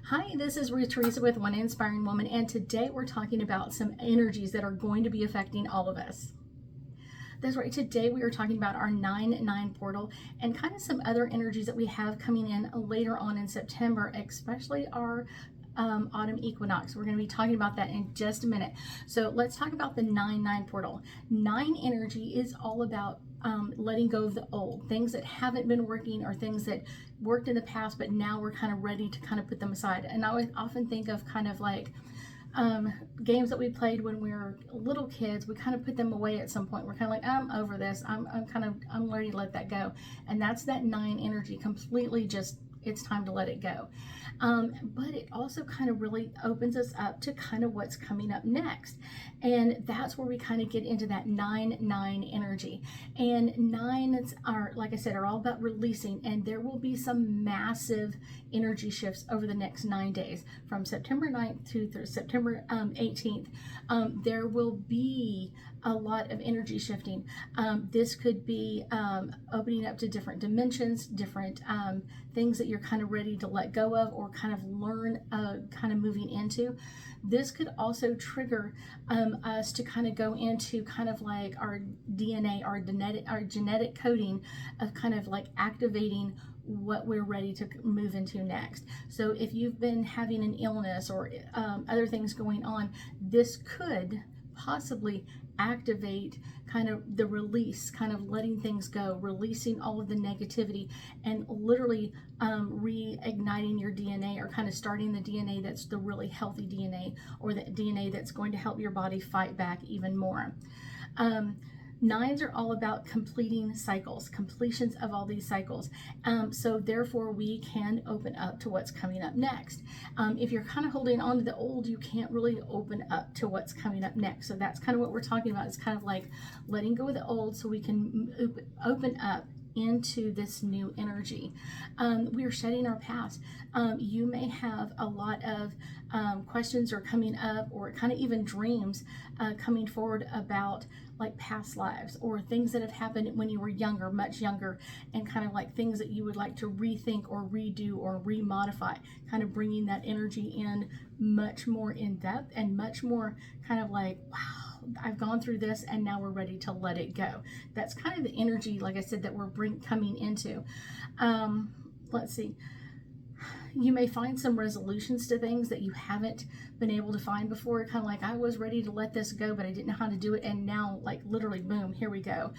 Hi, this is Ruth Theresa with One Inspiring Woman, and today we're talking about some energies that are going to be affecting all of us. That's right, today we are talking about our 9-9 portal and kind of some other energies that we have coming in later on in September, especially our autumn equinox. We're going to be talking about that in just a minute. So let's talk about the 9-9 portal. 9 energy is all about letting go of the old, things that haven't been working or things that worked in the past, but now we're kind of ready to kind of put them aside. And I would often think of kind of like games that we played when we were little kids. We kind of put them away at some point. We're kind of like, I'm over this. I'm ready to let that go. And that's that 9 energy, completely just, it's time to let it go. But it also kind of really opens us up to kind of what's coming up next. And that's where we kind of get into that 9-9 energy. And 9s are, like I said, are all about releasing. And there will be some massive energy shifts over the next 9 days. From September 9th to September 18th, there will be a lot of energy shifting. This could be opening up to different dimensions, different things that you're kind of ready to let go of or kind of learn, kind of moving into. This could also trigger us to kind of go into kind of like our DNA, our genetic coding of kind of like activating what we're ready to move into next. So if you've been having an illness or other things going on, this could possibly activate kind of the release, kind of letting things go, releasing all of the negativity, and literally reigniting your DNA, or kind of starting the DNA that's the really healthy DNA, or the DNA that's going to help your body fight back even more. 9s are all about completing cycles, completions of all these cycles. So therefore we can open up to what's coming up next. If you're kind of holding on to the old, you can't really open up to what's coming up next. So that's kind of what we're talking about. It's kind of like letting go of the old so we can open up into this new energy. We are shedding our past. You may have a lot of questions or coming up, or kind of even dreams coming forward about like past lives or things that have happened when you were younger, much younger, and kind of like things that you would like to rethink or redo or remodify, kind of bringing that energy in much more in depth and much more kind of like, wow, I've gone through this and now we're ready to let it go. That's kind of the energy, like I said, that we're coming into. Let's see. You may find some resolutions to things that you haven't been able to find before. Kind of like, I was ready to let this go, but I didn't know how to do it. And now, like, literally, boom, here we go.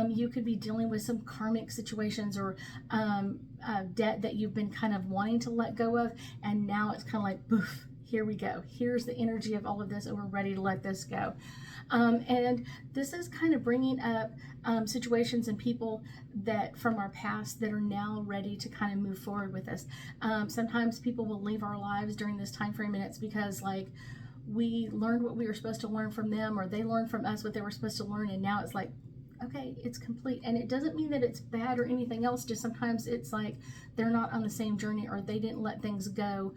You could be dealing with some karmic situations or debt that you've been kind of wanting to let go of. And now it's kind of like, poof, here we go. Here's the energy of all of this, and we're ready to let this go. And this is kind of bringing up situations and people that from our past that are now ready to kind of move forward with us. Sometimes people will leave our lives during this time frame, and it's because like we learned what we were supposed to learn from them, or they learned from us what they were supposed to learn, and now it's like, okay, it's complete. And it doesn't mean that it's bad or anything else, just sometimes it's like they're not on the same journey, or they didn't let things go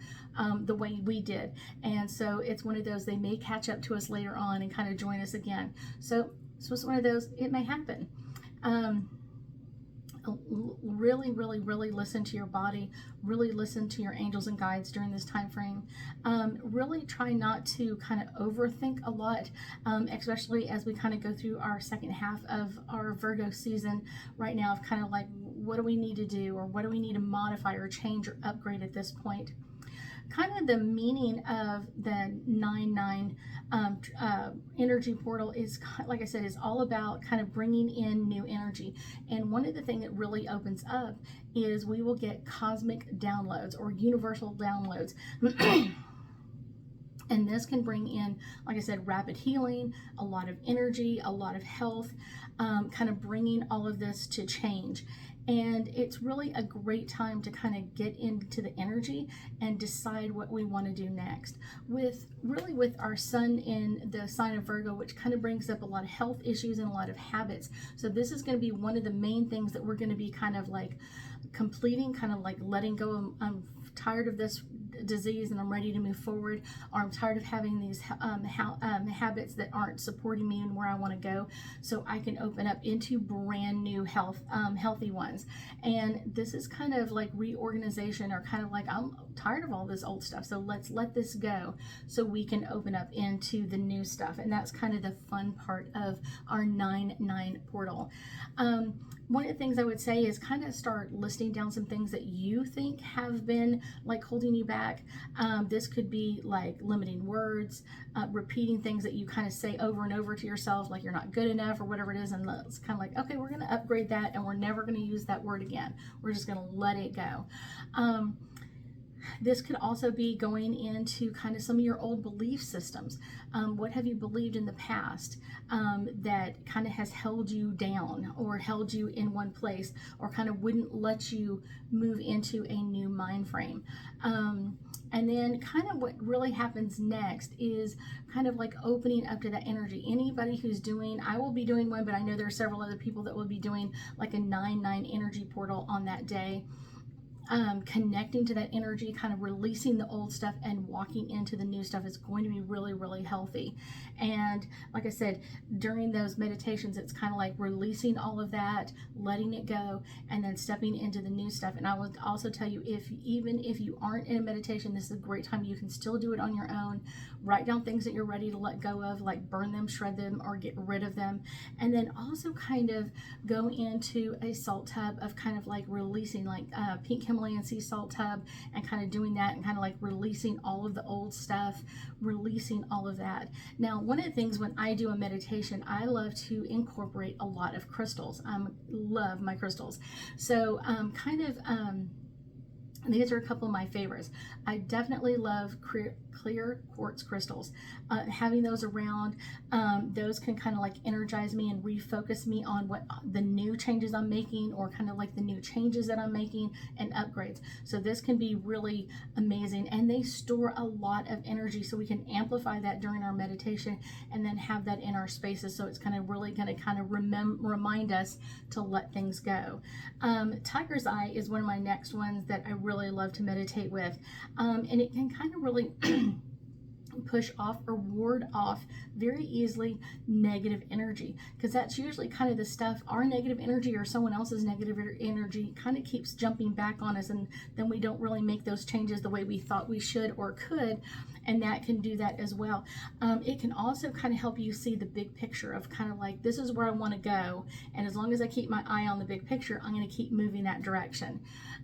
the way we did. And so it's one of those, they may catch up to us later on and kind of join us again. So it's one of those, it may happen. Really listen to your body, really listen to your angels and guides during this time frame. Really try not to kind of overthink a lot, especially as we kind of go through our second half of our Virgo season right now, of kind of like, what do we need to do, or what do we need to modify or change or upgrade at this point. Kind of the meaning of the 9-9 energy portal is, like I said, is all about kind of bringing in new energy. And one of the things that really opens up is we will get cosmic downloads or universal downloads. And this can bring in, like I said, rapid healing, a lot of energy, a lot of health, kind of bringing all of this to change. And it's really a great time to kind of get into the energy and decide what we want to do next. With our sun in the sign of Virgo, which kind of brings up a lot of health issues and a lot of habits. So this is going to be one of the main things that we're going to be kind of like completing, kind of like letting go. I'm tired of this disease and I'm ready to move forward, or I'm tired of having these habits that aren't supporting me and where I want to go, so I can open up into brand new healthy ones. And this is kind of like reorganization, or kind of like, I'm tired of all this old stuff, so let's let this go so we can open up into the new stuff. And that's kind of the fun part of our 9/9 portal. One of the things I would say is kind of start listing down some things that you think have been like holding you back. This could be like limiting words, repeating things that you kind of say over and over to yourself, like you're not good enough or whatever it is. And it's kind of like, okay, we're going to upgrade that and we're never going to use that word again. We're just going to let it go. This could also be going into kind of some of your old belief systems. What have you believed in the past that kind of has held you down or held you in one place, or kind of wouldn't let you move into a new mind frame? And then kind of what really happens next is kind of like opening up to that energy. Anybody who's doing, I will be doing one, but I know there are several other people that will be doing like a 9/9 energy portal on that day. Connecting to that energy, kind of releasing the old stuff and walking into the new stuff is going to be really, really healthy. And like I said, during those meditations, it's kind of like releasing all of that, letting it go, and then stepping into the new stuff. And I would also tell you, even if you aren't in a meditation, this is a great time. You can still do it on your own. Write down things that you're ready to let go of, like burn them, shred them, or get rid of them. And then also kind of go into a salt tub of kind of like releasing, like pink Himalayan sea salt tub, and kind of doing that and kind of like releasing all of the old stuff, releasing all of that. Now, one of the things when I do a meditation, I love to incorporate a lot of crystals. Love my crystals. So these are a couple of my favorites. I definitely love clear quartz crystals. Having those around, those can kind of like energize me and refocus me on what the new changes I'm making, or kind of like the new changes that I'm making and upgrades. So this can be really amazing, and they store a lot of energy, so we can amplify that during our meditation and then have that in our spaces. So it's kind of really going to kind of remind us to let things go. Tiger's Eye is one of my next ones that I really love to meditate with, and it can kind of really push off or ward off very easily negative energy, because that's usually kind of the stuff, our negative energy or someone else's negative energy kind of keeps jumping back on us, and then we don't really make those changes the way we thought we should or could, and that can do that as well. It can also kind of help you see the big picture of kind of like, this is where I want to go, and as long as I keep my eye on the big picture, I'm going to keep moving that direction.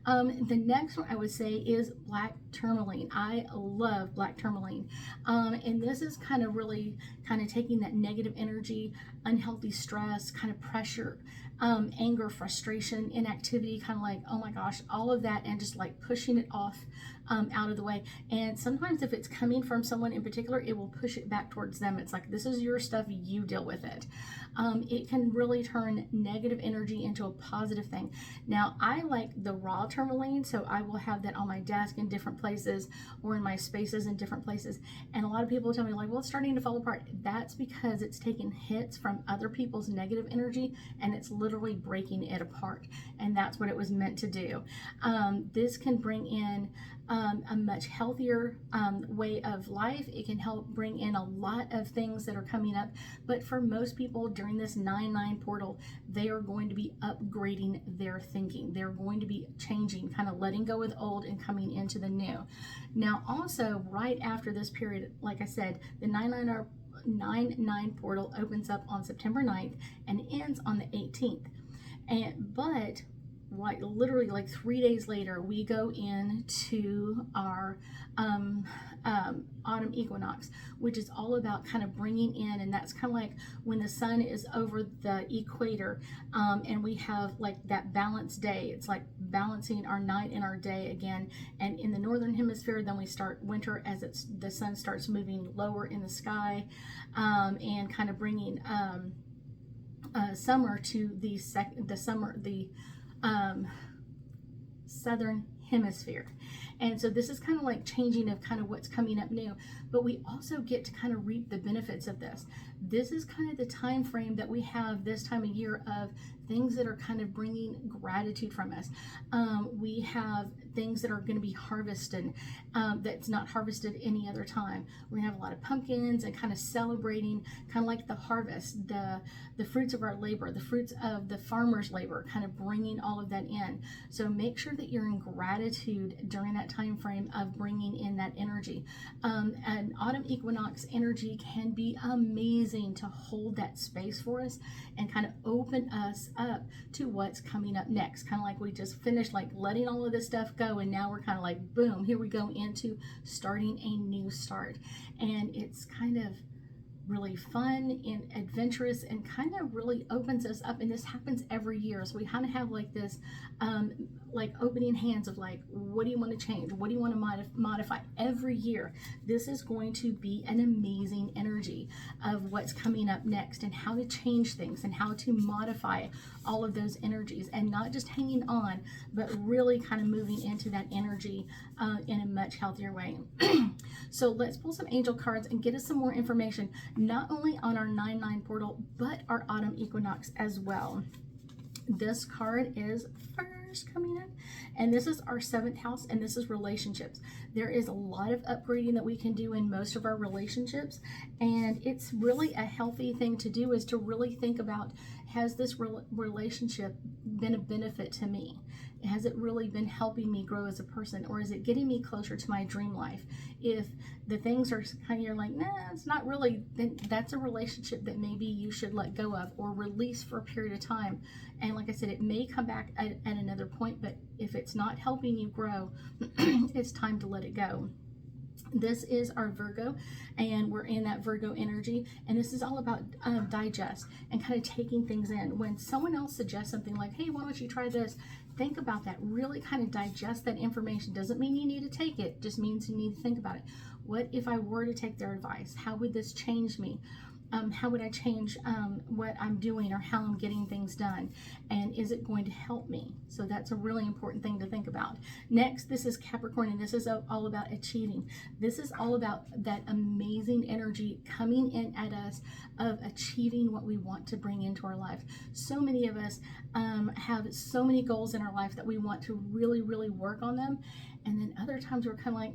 The next one I would say is black tourmaline. I love black tourmaline. And this is kind of really kind of taking that negative energy, unhealthy stress, kind of pressure, anger, frustration, inactivity, kind of like, oh my gosh, all of that, and just like pushing it off out of the way. And sometimes if it's coming from someone in particular, it will push it back towards them. It's like, this is your stuff, you deal with it. It can really turn negative energy into a positive thing. Now, I like the raw tourmaline, so I will have that on my desk in different places, or in my spaces in different places. And a lot of people tell me like, well, it's starting to fall apart. That's because it's taking hits from other people's negative energy, and it's literally breaking it apart. And that's what it was meant to do. This can bring in a much healthier way of life. It can help bring in a lot of things that are coming up. But for most people during this 9/9 portal, they are going to be upgrading their thinking. They're going to be changing, kind of letting go with old and coming into the new. Now, also right after this period, like I said, the 9/9 portal opens up on September 9th and ends on the 18th. But like literally like 3 days later, we go into our autumn equinox, which is all about kind of bringing in, and that's kind of like when the sun is over the equator, and we have like that balanced day. It's like balancing our night and our day again. And in the northern hemisphere, then we start winter as the sun starts moving lower in the sky, and kind of bringing summer to the southern hemisphere. And so this is kind of like changing of kind of what's coming up new, but we also get to kind of reap the benefits of this. This is kind of the time frame that we have this time of year of things that are kind of bringing gratitude from us. We have things that are going to be harvested that's not harvested any other time. We're going to have a lot of pumpkins and kind of celebrating kind of like the harvest, the fruits of our labor, the fruits of the farmer's labor, kind of bringing all of that in. So make sure that you're in gratitude during that time frame of bringing in that energy. And autumn equinox energy can be amazing to hold that space for us and kind of open us up to what's coming up next. Kind of like we just finished like letting all of this stuff go, and now we're kind of like, boom, here we go into starting a new start. And it's kind of really fun and adventurous and kind of really opens us up. And this happens every year. So we kind of have like this like opening hands of like, what do you want to change? What do you want to modify every year? This is going to be an amazing energy of what's coming up next and how to change things and how to modify all of those energies, and not just hanging on, but really kind of moving into that energy in a much healthier way. So let's pull some angel cards and get us some more information, not only on our 9/9 portal, but our autumn equinox as well. This card is first coming in, and this is our 7th house, and this is relationships. There is a lot of upgrading that we can do in most of our relationships, and it's really a healthy thing to do, is to really think about, has this relationship been a benefit to me? Has it really been helping me grow as a person, or is it getting me closer to my dream life? If the things are kind of, you're like, nah, it's not really, then that's a relationship that maybe you should let go of or release for a period of time. And like I said, it may come back at another point, but if it's not helping you grow, it's time to let it go. This is our Virgo, and we're in that Virgo energy, and this is all about digest and kind of taking things in. When someone else suggests something like, hey, why don't you try this? Think about that. Really kind of digest that information. Doesn't mean you need to take it, just means you need to think about it. What if I were to take their advice? How would this change me? How would I change what I'm doing or how I'm getting things done? And is it going to help me? So that's a really important thing to think about. Next, this is Capricorn, and this is all about achieving. This is all about that amazing energy coming in at us of achieving what we want to bring into our life. So many of us have so many goals in our life that we want to really, really work on them. And then other times we're kind of like,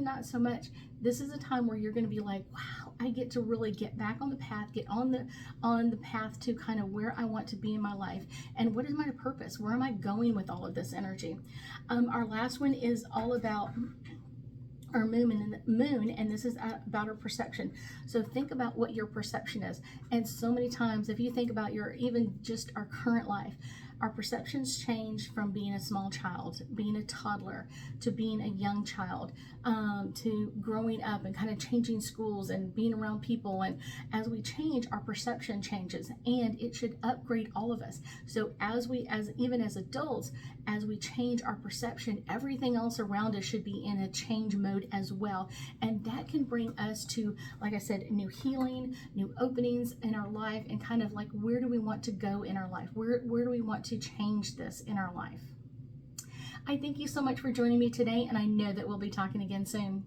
not so much. This is a time where you're going to be like, wow, I get to really get back on the path, get on the path to kind of where I want to be in my life. And what is my purpose? Where am I going with all of this energy? Our last one is all about our moon, and this is about our perception. So think about what your perception is. And so many times, if you think about even just our current life, our perceptions change from being a small child, being a toddler, to being a young child, to growing up and kind of changing schools and being around people. And as we change, our perception changes, and it should upgrade all of us. So even as adults, as we change our perception, everything else around us should be in a change mode as well. And that can bring us to, like I said, new healing, new openings in our life, and kind of like, where do we want to go in our life? Where do we want to change this in our life? I thank you so much for joining me today, and I know that we'll be talking again soon.